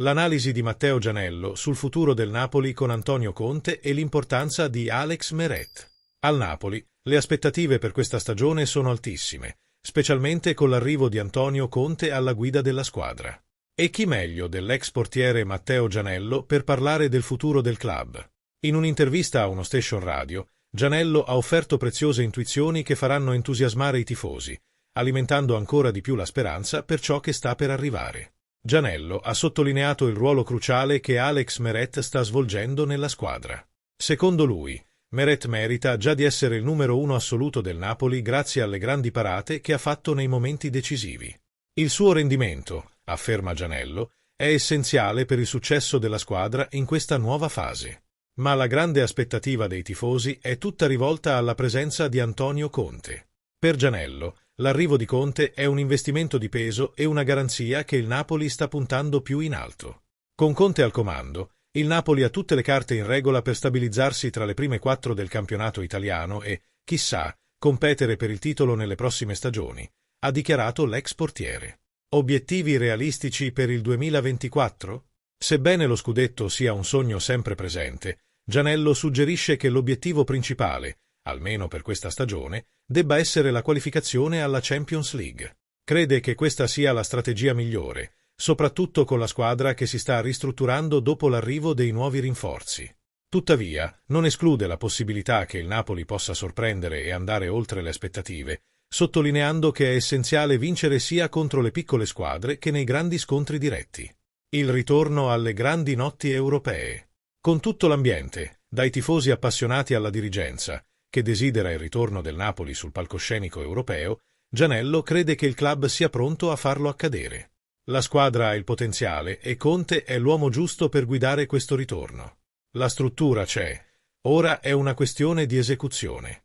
L'analisi di Matteo Gianello sul futuro del Napoli con Antonio Conte e l'importanza di Alex Meret. Al Napoli, le aspettative per questa stagione sono altissime, specialmente con l'arrivo di Antonio Conte alla guida della squadra. E chi meglio dell'ex portiere Matteo Gianello per parlare del futuro del club? In un'intervista a uno station radio, Gianello ha offerto preziose intuizioni che faranno entusiasmare i tifosi, alimentando ancora di più la speranza per ciò che sta per arrivare. Gianello ha sottolineato il ruolo cruciale che Alex Meret sta svolgendo nella squadra. Secondo lui, Meret merita già di essere il numero uno assoluto del Napoli grazie alle grandi parate che ha fatto nei momenti decisivi. Il suo rendimento, afferma Gianello, è essenziale per il successo della squadra in questa nuova fase. Ma la grande aspettativa dei tifosi è tutta rivolta alla presenza di Antonio Conte. Per Gianello, l'arrivo di Conte è un investimento di peso e una garanzia che il Napoli sta puntando più in alto. Con Conte al comando, il Napoli ha tutte le carte in regola per stabilizzarsi tra le prime 4 del campionato italiano e, chissà, competere per il titolo nelle prossime stagioni, ha dichiarato l'ex portiere. Obiettivi realistici per il 2024? Sebbene lo scudetto sia un sogno sempre presente, Gianello suggerisce che l'obiettivo principale, almeno per questa stagione, debba essere la qualificazione alla Champions League. Crede che questa sia la strategia migliore, soprattutto con la squadra che si sta ristrutturando dopo l'arrivo dei nuovi rinforzi. Tuttavia, non esclude la possibilità che il Napoli possa sorprendere e andare oltre le aspettative, sottolineando che è essenziale vincere sia contro le piccole squadre che nei grandi scontri diretti. Il ritorno alle grandi notti europee. Con tutto l'ambiente, dai tifosi appassionati alla dirigenza, che desidera il ritorno del Napoli sul palcoscenico europeo, Gianello crede che il club sia pronto a farlo accadere. La squadra ha il potenziale e Conte è l'uomo giusto per guidare questo ritorno. La struttura c'è, ora è una questione di esecuzione.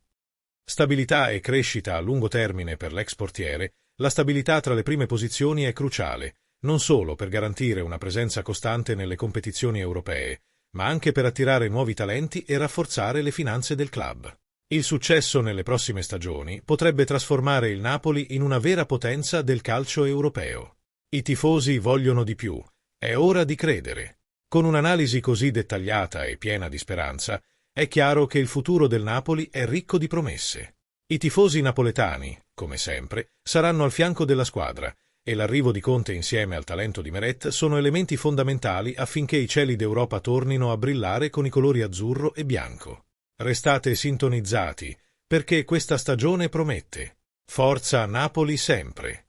Stabilità e crescita a lungo termine per l'ex portiere, la stabilità tra le prime posizioni è cruciale, non solo per garantire una presenza costante nelle competizioni europee, ma anche per attirare nuovi talenti e rafforzare le finanze del club. Il successo nelle prossime stagioni potrebbe trasformare il Napoli in una vera potenza del calcio europeo. I tifosi vogliono di più, è ora di credere. Con un'analisi così dettagliata e piena di speranza, è chiaro che il futuro del Napoli è ricco di promesse. I tifosi napoletani, come sempre, saranno al fianco della squadra, e l'arrivo di Conte insieme al talento di Meret sono elementi fondamentali affinché i cieli d'Europa tornino a brillare con i colori azzurro e bianco. Restate sintonizzati, perché questa stagione promette. Forza Napoli sempre!